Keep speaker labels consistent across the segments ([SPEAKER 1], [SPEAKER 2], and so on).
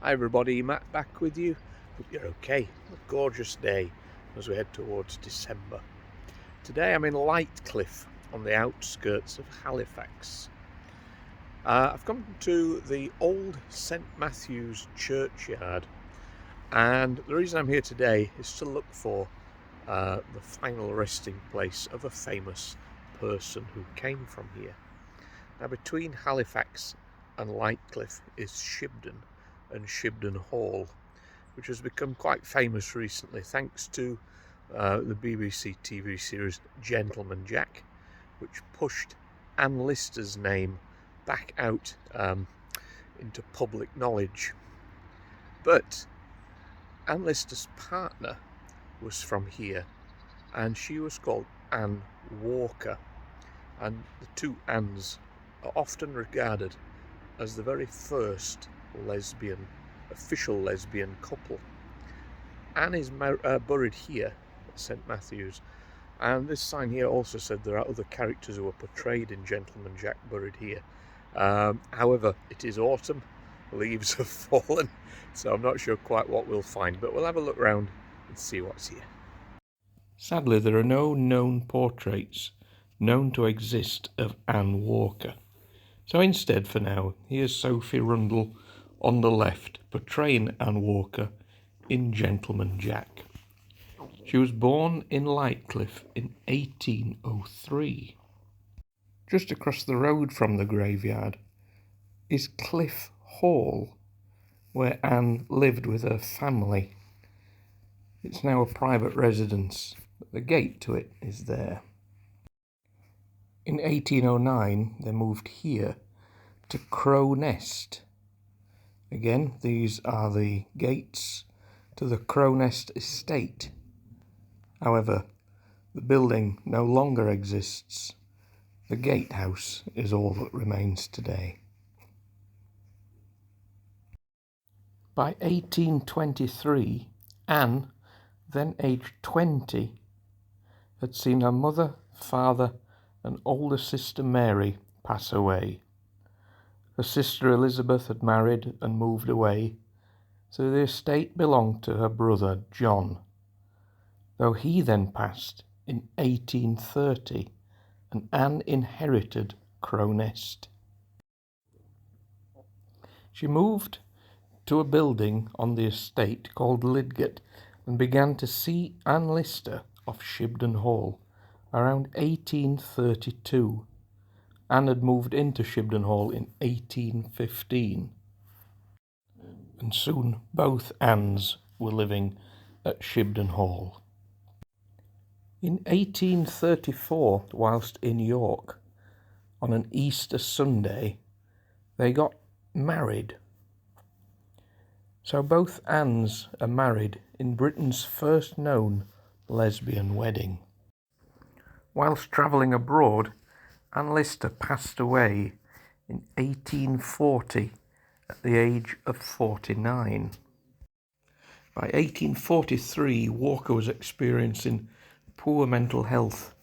[SPEAKER 1] Hi everybody, Matt back with you. Hope you're okay. A gorgeous day as we head towards December. Today I'm in Lightcliffe on the outskirts of Halifax. I've come to the old St Matthews Churchyard, and the reason I'm here today is to look for the final resting place of a famous person who came from here. Now, between Halifax and Lightcliffe is Shibden and Shibden Hall, which has become quite famous recently thanks to the BBC TV series Gentleman Jack, which pushed Anne Lister's name back out into public knowledge. But Anne Lister's partner was from here, and she was called Anne Walker, and the two Annes are often regarded as the very first official lesbian couple. Anne is buried here at St Matthews, and this sign here also said there are other characters who were portrayed in Gentleman Jack buried here. However, it is autumn, leaves have fallen, so I'm not sure quite what we'll find, but we'll have a look round and see what's here. Sadly, there are no known portraits known to exist of Anne Walker. So instead, for now, here's Sophie Rundle on the left, portraying Anne Walker in Gentleman Jack. She was born in Lightcliffe in 1803. Just across the road from the graveyard is Cliff Hall, where Anne lived with her family. It's now a private residence, but the gate to it is there. In 1809, they moved here to Crow Nest. Again, these are the gates to the Crow Nest estate. However, the building no longer exists. The gatehouse is all that remains today. By 1823, Anne, then aged 20, had seen her mother, father, and older sister Mary pass away. Her sister Elizabeth had married and moved away, so the estate belonged to her brother John, though he then passed in 1830 and Anne inherited Crow Nest. She moved to a building on the estate called Lidgate and began to see Anne Lister of Shibden Hall around 1832. Anne had moved into Shibden Hall in 1815, and soon both Annes were living at Shibden Hall. In 1834, whilst in York, on an Easter Sunday, they got married. So both Annes are married in Britain's first known lesbian wedding. Whilst travelling abroad, Anne Lister passed away in 1840 at the age of 49. By 1843, Walker was experiencing poor mental health.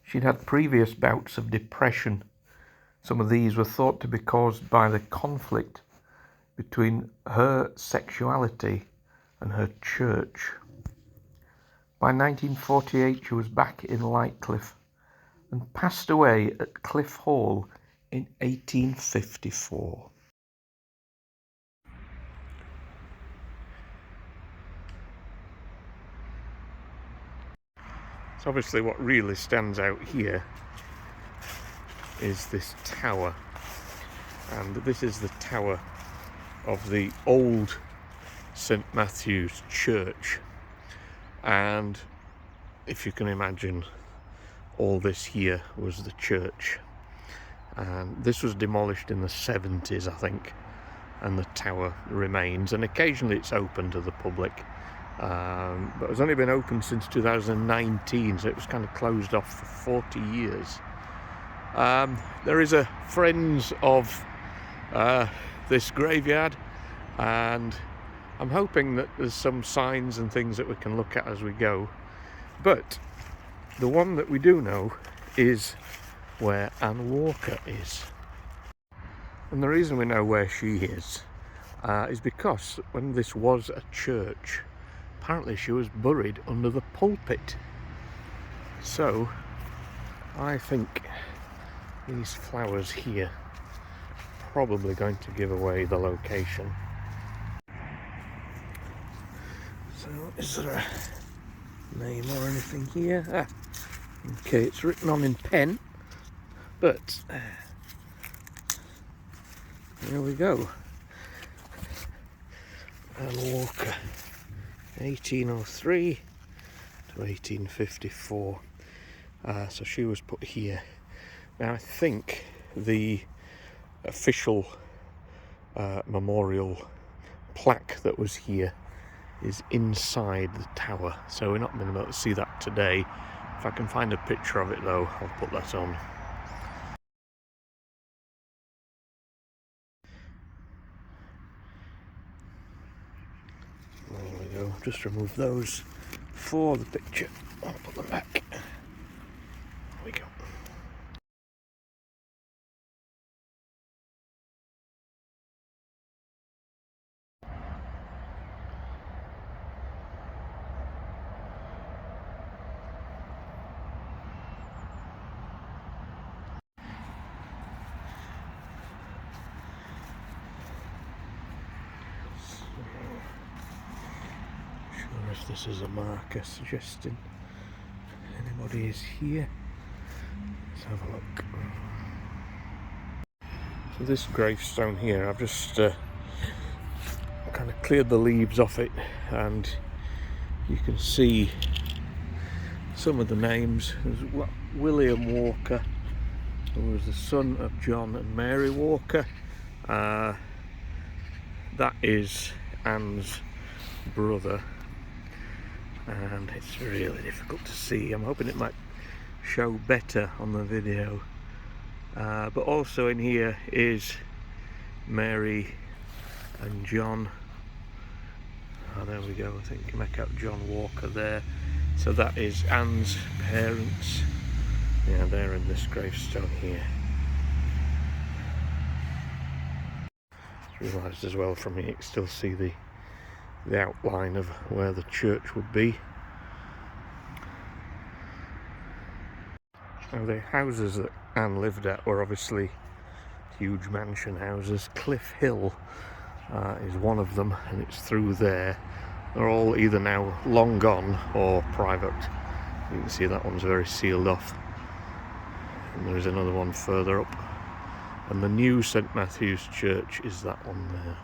[SPEAKER 1] She'd had previous bouts of depression. Some of these were thought to be caused by the conflict between her sexuality and her church. By 1948, she was back in Lightcliffe and passed away at Cliff Hall in 1854. So obviously what really stands out here is this tower, and this is the tower of the old St Matthews Church, and if you can imagine, all this here was the church, and this was demolished in the 70s, I think, and the tower remains, and occasionally it's open to the public, but it's only been open since 2019, so it was kind of closed off for 40 years. There is a Friends of this graveyard, and I'm hoping that there's some signs and things that we can look at as we go, but the one that we do know is where Anne Walker is. And the reason we know where she is is because when this was a church, apparently she was buried under the pulpit. So I think these flowers here are probably going to give away the location. So is there a name or anything here? Okay, it's written on in pen, but there we go. Anne Walker, 1803 to 1854. So she was put here. Now I think the official memorial plaque that was here is inside the tower, so we're not going to be able to see that today. If I can find a picture of it though, I'll put that on. There we go, just remove those for the picture. I'll put them back. There we go. If this is a marker suggesting anybody is here, let's have a look. So this gravestone here, I've just kind of cleared the leaves off it, and you can see some of the names. There's William Walker, who was the son of John and Mary Walker. That is Anne's brother, and it's really difficult to see. I'm hoping it might show better on the video, but also in here is Mary and John. Oh, there we go. I think you can make out John Walker there. So that is Anne's parents. Yeah, they're in this gravestone here. Realised as well from here you can still see the outline of where the church would be. Now the houses that Anne lived at were obviously huge mansion houses. Cliff Hill is one of them, and it's through there. They're all either now long gone or private. You can see that one's very sealed off, and there's another one further up, and the new St Matthews Church is that one there.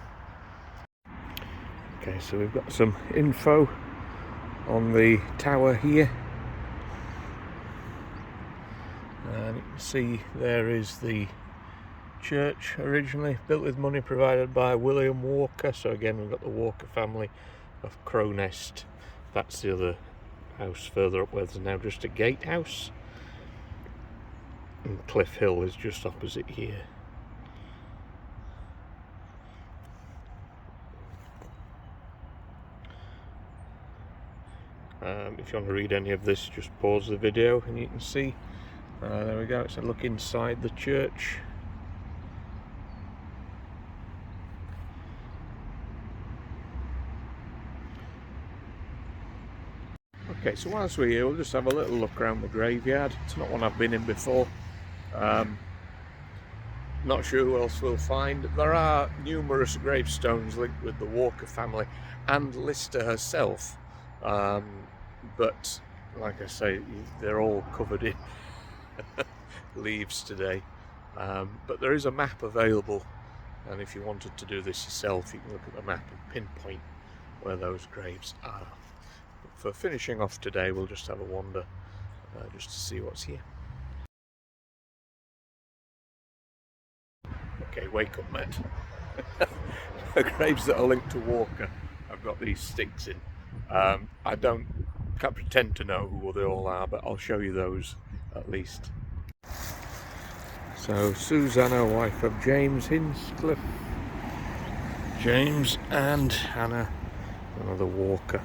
[SPEAKER 1] Okay, so we've got some info on the tower here, and you can see there is the church, originally built with money provided by William Walker. So again, we've got the Walker family of Crownest. That's the other house further up where there's now just a gatehouse, and Cliff Hill is just opposite here. If you want to read any of this, just pause the video and you can see. There we go, it's a look inside the church. Okay, so whilst we're here, we'll just have a little look around the graveyard. It's not one I've been in before. Not sure who else we'll find. There are numerous gravestones linked with the Walker family and Lister herself. But like I say, they're all covered in leaves today. But there is a map available, and if you wanted to do this yourself, you can look at the map and pinpoint where those graves are. But for finishing off today, we'll just have a wander just to see what's here. Okay, wake up, mate. The graves that are linked to Walker, I've got these sticks in. I can't pretend to know who they all are, but I'll show you those at least. So Susanna, wife of James Hinchcliffe, James and Hannah, another Walker.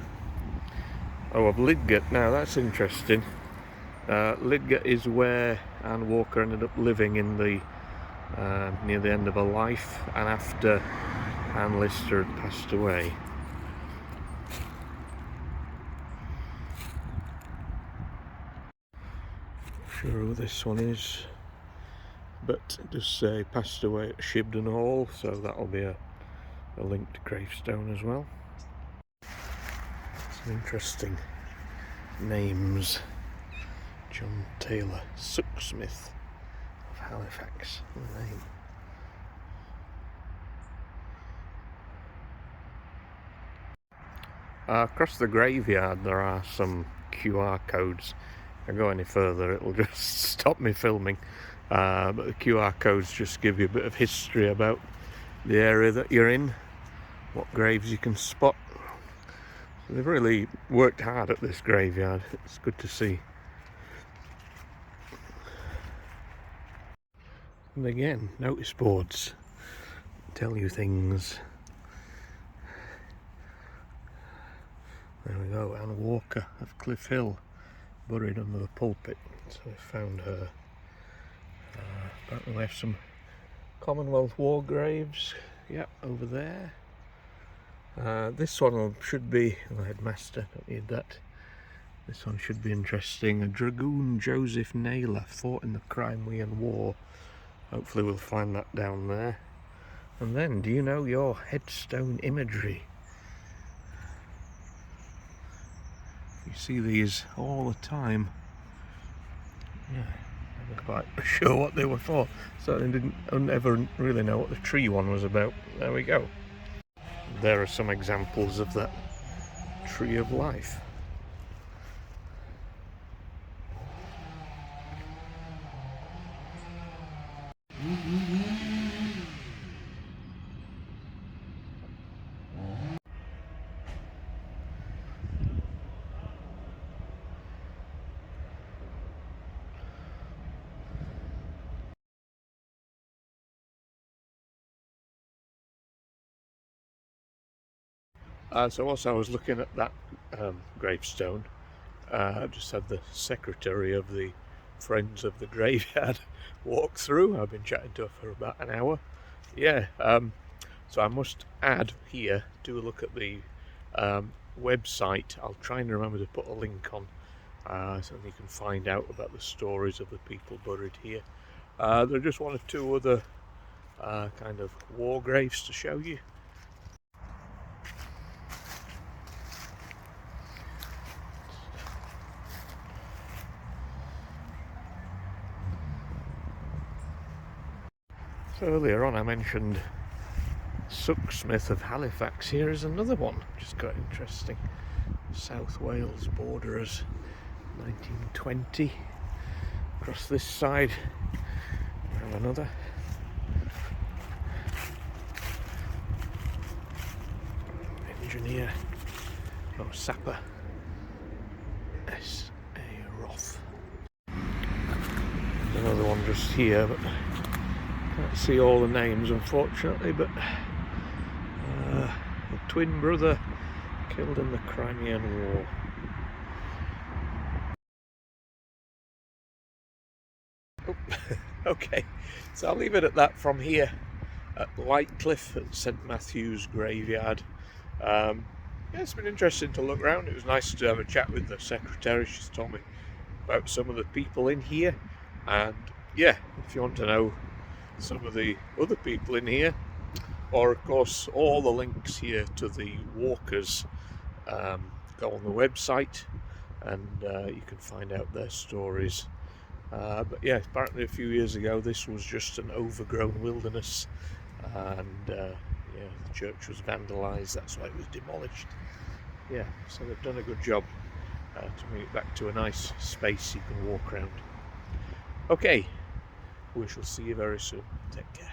[SPEAKER 1] Oh, of Lidgate. Now that's interesting. Lidgate is where Anne Walker ended up living in the near the end of her life, and after Anne Lister had passed away. Not sure who this one is, but it does say passed away at Shibden Hall, so that'll be a link to Gravestone as well. Some interesting names. John Taylor, Sucksmith of Halifax, the name. Across the graveyard there are some QR codes. If I go any further it'll just stop me filming, but the QR codes just give you a bit of history about the area that you're in, what graves you can spot. So they've really worked hard at this graveyard. It's good to see. And again, notice boards tell you things. There we go, Anne Walker of Cliff Hill, buried under the pulpit. So we found her. Apparently we have some Commonwealth War graves, yep, over there. This one should be, the headmaster, don't need that. This one should be interesting. A dragoon Joseph Naylor fought in the Crimean War. Hopefully we'll find that down there. And then, do you know your headstone imagery? You see these all the time. Yeah, I'm not quite sure what they were for. Certainly didn't ever really know what the tree one was about. There we go. There are some examples of that tree of life. So whilst I was looking at that gravestone, I just had the secretary of the Friends of the Graveyard walk through. I've been chatting to her for about an hour. Yeah, so I must add here, do a look at the website. I'll try and remember to put a link on so you can find out about the stories of the people buried here. There are just one or two other kind of war graves to show you. So earlier on I mentioned Sucksmith of Halifax. Here is another one, which is quite interesting. South Wales borderers, 1920. Across this side we have another. Engineer, or sapper, S.A. Roth. Another one just here, but can't see all the names unfortunately, but the twin brother killed in the Crimean War. Oh, okay, so I'll leave it at that from here at Lightcliffe at St Matthews Graveyard. Yeah, it's been interesting to look around. It was nice to have a chat with the secretary. She's told me about some of the people in here, and yeah, if you want to know some of the other people in here, or of course all the links here to the walkers, go on the website and you can find out their stories. But yeah, apparently a few years ago this was just an overgrown wilderness, and yeah, the church was vandalised, that's why it was demolished. Yeah, so they've done a good job to bring it back to a nice space you can walk around. Okay, we shall see you very soon. Take care.